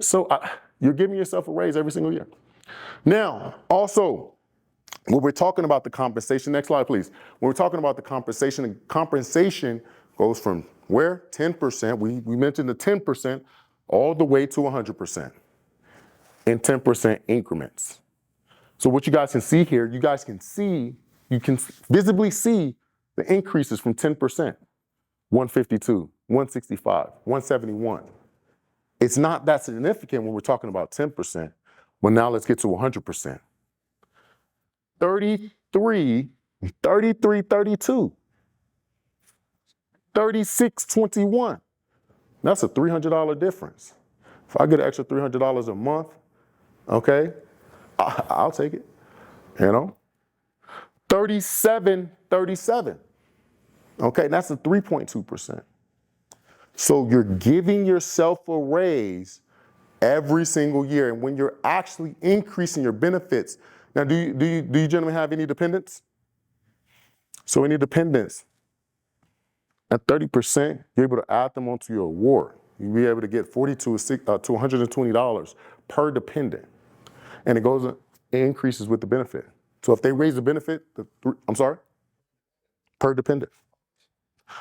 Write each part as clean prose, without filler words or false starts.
So you're giving yourself a raise every single year. Now, also, when we're talking about the compensation, next slide, please. When we're talking about the compensation goes from where? 10%, we mentioned the 10%, all the way to 100% in 10% increments. So what you guys can see here, you can visibly see the increases from 10%, 152, 165, 171. It's not that significant when we're talking about 10%, but now let's get to 100%. 33, 32, 36.21. That's a $300 difference. If I get an extra $300 a month, okay, I'll take it, 37, okay, that's a 3.2%. So you're giving yourself a raise every single year, and when you're actually increasing your benefits. Now, do you gentlemen have any dependents? So any dependents, at 30%, you're able to add them onto your award. You'll be able to get $40 to $120 per dependent. And it increases with the benefit. So if they raise the benefit, per dependent.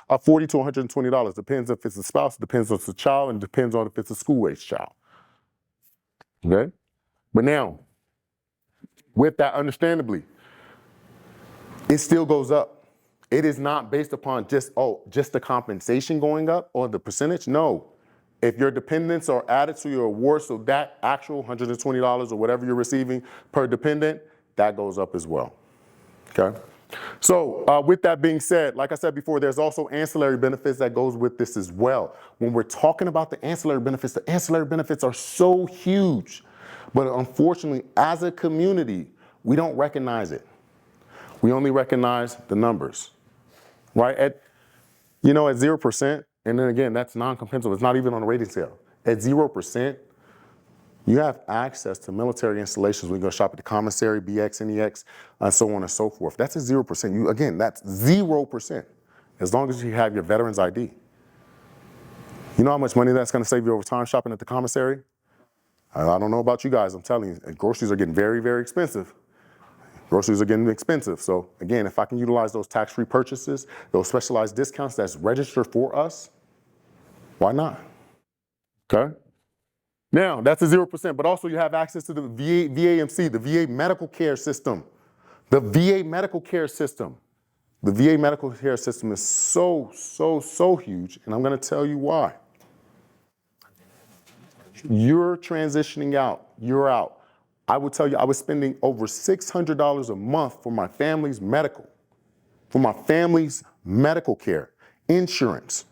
$40 to $120, depends if it's a spouse, depends if it's a child, and depends on if it's a school-age child. Okay? But now, with that, understandably, it still goes up. It is not based upon just the compensation going up or the percentage. No. If your dependents are added to your award, so that actual $120 or whatever you're receiving per dependent, that goes up as well. Okay? So with that being said, like I said before, there's also ancillary benefits that goes with this as well. When we're talking about the ancillary benefits are so huge. But unfortunately, as a community, we don't recognize it. We only recognize the numbers, right? At 0%, and then again, that's non-compensable. It's not even on a rating scale. At 0%, you have access to military installations when you go shop at the commissary, BX, NEX, and so on and so forth. That's at 0%. Again, that's 0%, as long as you have your veteran's ID. You know how much money that's going to save you over time shopping at the commissary? I don't know about you guys. I'm telling you, groceries are getting very, very expensive. Groceries are getting expensive. So again, if I can utilize those tax-free purchases, those specialized discounts that's registered for us, why not? Okay. Now, that's a 0%, but also you have access to the VAMC, the VA medical care system. The VA medical care system. The VA medical care system is so huge, and I'm going to tell you why. You're transitioning out. You're out. I will tell you, I was spending over $600 a month for my family's medical care, insurance,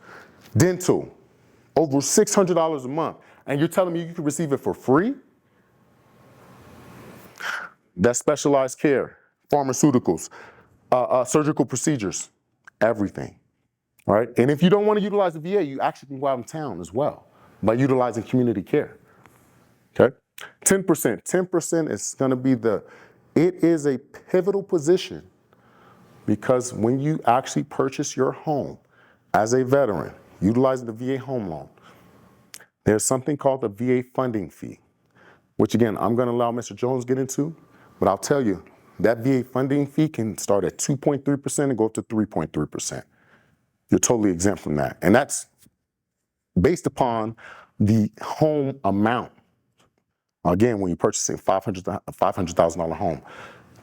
dental, over $600 a month. And you're telling me you can receive it for free? That's specialized care, pharmaceuticals, surgical procedures, everything, all right? And if you don't want to utilize the VA, you actually can go out in town as well by utilizing community care, okay? 10% is going to be it is a pivotal position, because when you actually purchase your home as a veteran, utilizing the VA home loan, there's something called the VA funding fee, which again, I'm going to allow Mr. Jones to get into, but I'll tell you, that VA funding fee can start at 2.3% and go up to 3.3%. You're totally exempt from that. And that's based upon the home amount. Again, when you're purchasing a $500,000 home,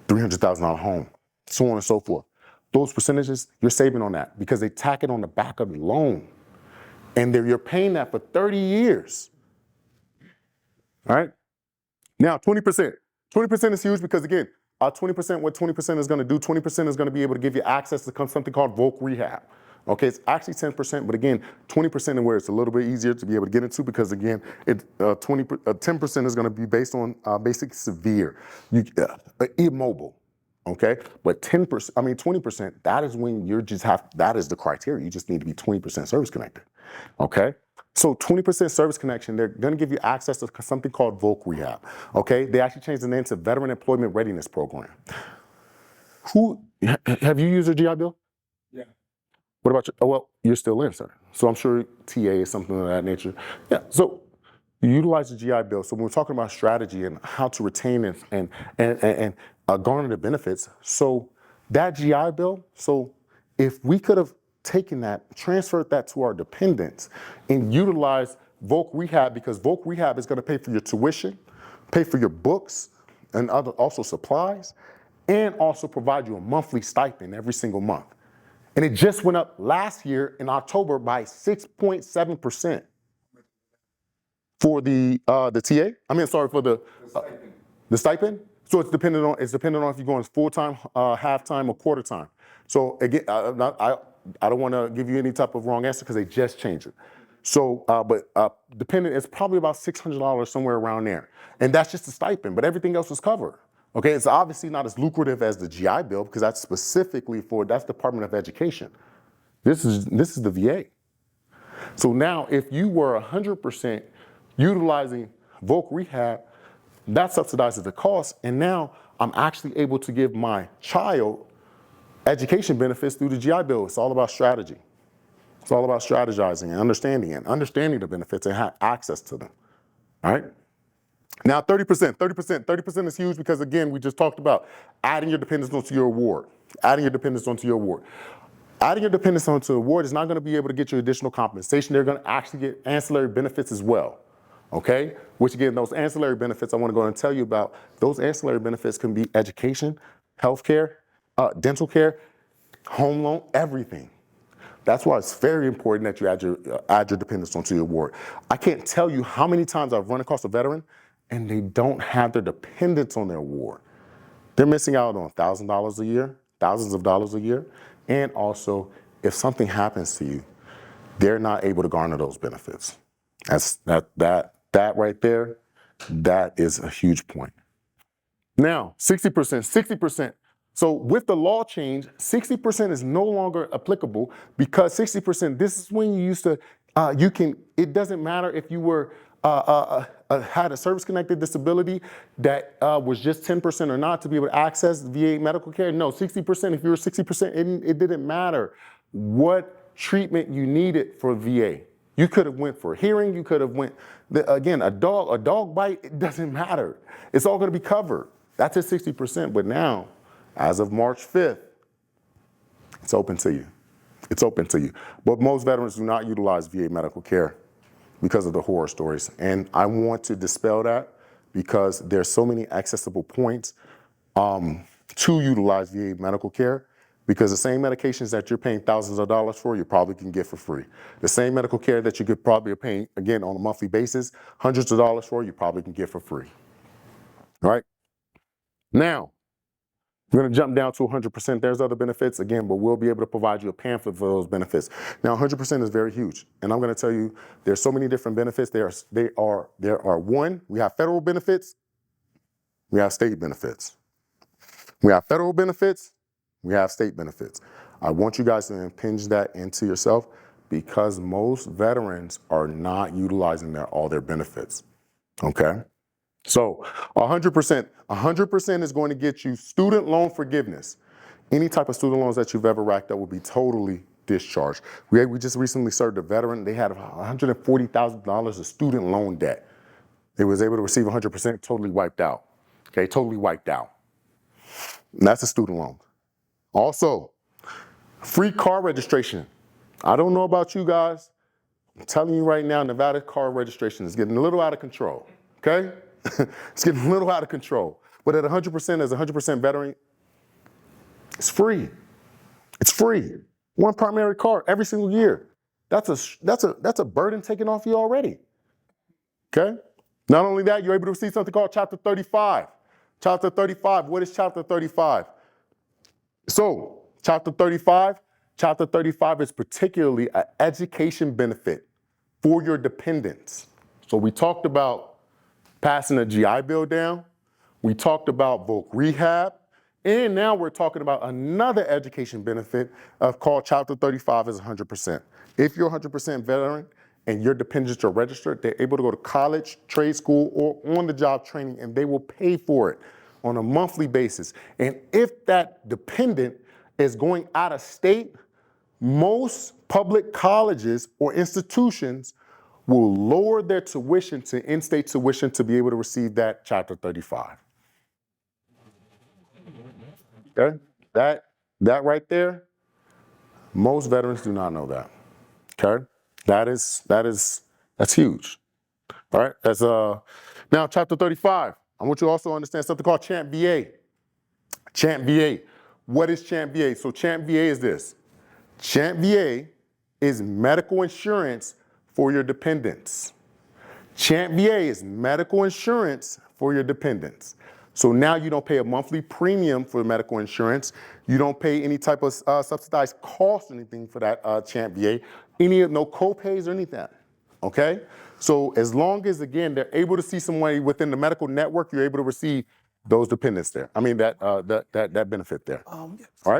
$300,000 home, so on and so forth, those percentages, you're saving on that because they tack it on the back of the loan. And you're paying that for 30 years. All right? Now, 20%. 20% is huge because, again, 20%, what 20% is going to do, 20% is going to be able to give you access to something called voc rehab. Okay, it's actually 10%, but again, 20% is where it's a little bit easier to be able to get into because, again, 10% is going to be based on basic severe, immobile. Okay, but 20%, that is when that is the criteria. You just need to be 20% service connected. Okay, so 20% service connection, they're going to give you access to something called voc rehab. Okay, they actually changed the name to Veteran Employment Readiness Program. Have you used a GI Bill? Yeah. What about you? Oh, well, you're still in, sir. So I'm sure TA is something of that nature. Yeah, so you utilize the GI Bill. So when we're talking about strategy and how to retain and garner the benefits, so that GI Bill, so if we could have taken that, transferred that to our dependents and utilized Voc Rehab, because Voc Rehab is going to pay for your tuition, pay for your books and other also supplies, and also provide you a monthly stipend every single month. And it just went up last year in October by 6.7% for the TA. I mean, sorry, for the stipend. So it's dependent on if you're going full time, half time, or quarter time. So again, I don't want to give you any type of wrong answer because they just changed it. So, dependent, it's probably about $600 somewhere around there, and that's just the stipend. But everything else is covered. Okay, it's obviously not as lucrative as the GI Bill because that's specifically that's Department of Education. This is the VA. So now, if you were 100% utilizing Voc Rehab, that subsidizes the cost, and now I'm actually able to give my child education benefits through the GI Bill. It's all about strategy. It's all about strategizing and understanding the benefits and have access to them. All right. Now 30% is huge because again, we just talked about adding your dependents onto your award. Adding your dependents onto your award is not going to be able to get you additional compensation. They're going to actually get ancillary benefits as well. Okay, which again, those ancillary benefits I want to go and tell you about. Those ancillary benefits can be education, healthcare, dental care, home loan, everything. That's why it's very important that you add your dependents onto your award. I can't tell you how many times I've run across a veteran and they don't have their dependents on their award. They're missing out on $1,000 a year, thousands of dollars a year, and also if something happens to you, they're not able to garner those benefits. That right there, that is a huge point. Now, 60%. So with the law change, 60% is no longer applicable because 60%, this is when you used to, it doesn't matter if you were, had a service-connected disability that was just 10% or not to be able to access VA medical care. No, 60%, if you were 60%, it didn't matter what treatment you needed for VA. You could have went for hearing, you could have went, again, a dog bite, it doesn't matter. It's all gonna be covered. That's at 60%, but now, as of March 5th, it's open to you. It's open to you. But most veterans do not utilize VA medical care because of the horror stories. And I want to dispel that because there's so many accessible points to utilize VA medical care, because the same medications that you're paying thousands of dollars for, you probably can get for free. The same medical care that you could probably be paying, again, on a monthly basis, hundreds of dollars for, you probably can get for free. All right? Now, we're going to jump down to 100%. There's other benefits, again, but we'll be able to provide you a pamphlet for those benefits. Now, 100% is very huge, and I'm going to tell you there's so many different benefits. There are one, we have federal benefits, we have state benefits. We have federal benefits, we have state benefits. I want you guys to impinge that into yourself because most veterans are not utilizing all their benefits, okay? So 100% is going to get you student loan forgiveness. Any type of student loans that you've ever racked up will be totally discharged. We just recently served a veteran. They had $140,000 of student loan debt. They was able to receive 100%, totally wiped out. Okay, totally wiped out. And that's a student loan. Also, free car registration. I don't know about you guys. I'm telling you right now, Nevada car registration is getting a little out of control, okay? It's getting a little out of control. But at 100%, as a 100% veteran, it's free. It's free. One primary car every single year. That's a burden taken off you already. Okay? Not only that, you're able to receive something called Chapter 35. Chapter 35, what is Chapter 35? So, Chapter 35 is particularly an education benefit for your dependents. So we talked about passing a GI Bill down, we talked about Voc Rehab, and now we're talking about another education benefit called Chapter 35 is 100%. If you're 100% veteran and your dependents are registered, they're able to go to college, trade school, or on-the-job training, and they will pay for it on a monthly basis. And if that dependent is going out of state, most public colleges or institutions will lower their tuition to in-state tuition to be able to receive that Chapter 35. Okay? That right there, most veterans do not know that. Okay? That's huge. All right? Now Chapter 35. I want you to also understand something called Champ VA. Champ VA. What is Champ VA? So Champ VA is this. Champ VA is medical insurance for your dependents. Champ VA is medical insurance for your dependents. So now you don't pay a monthly premium for medical insurance. You don't pay any type of subsidized cost or anything for that Champ VA. No co-pays or anything. Okay? So as long as, again, they're able to see somebody within the medical network, you're able to receive those dependents there. I mean, that benefit there. All right?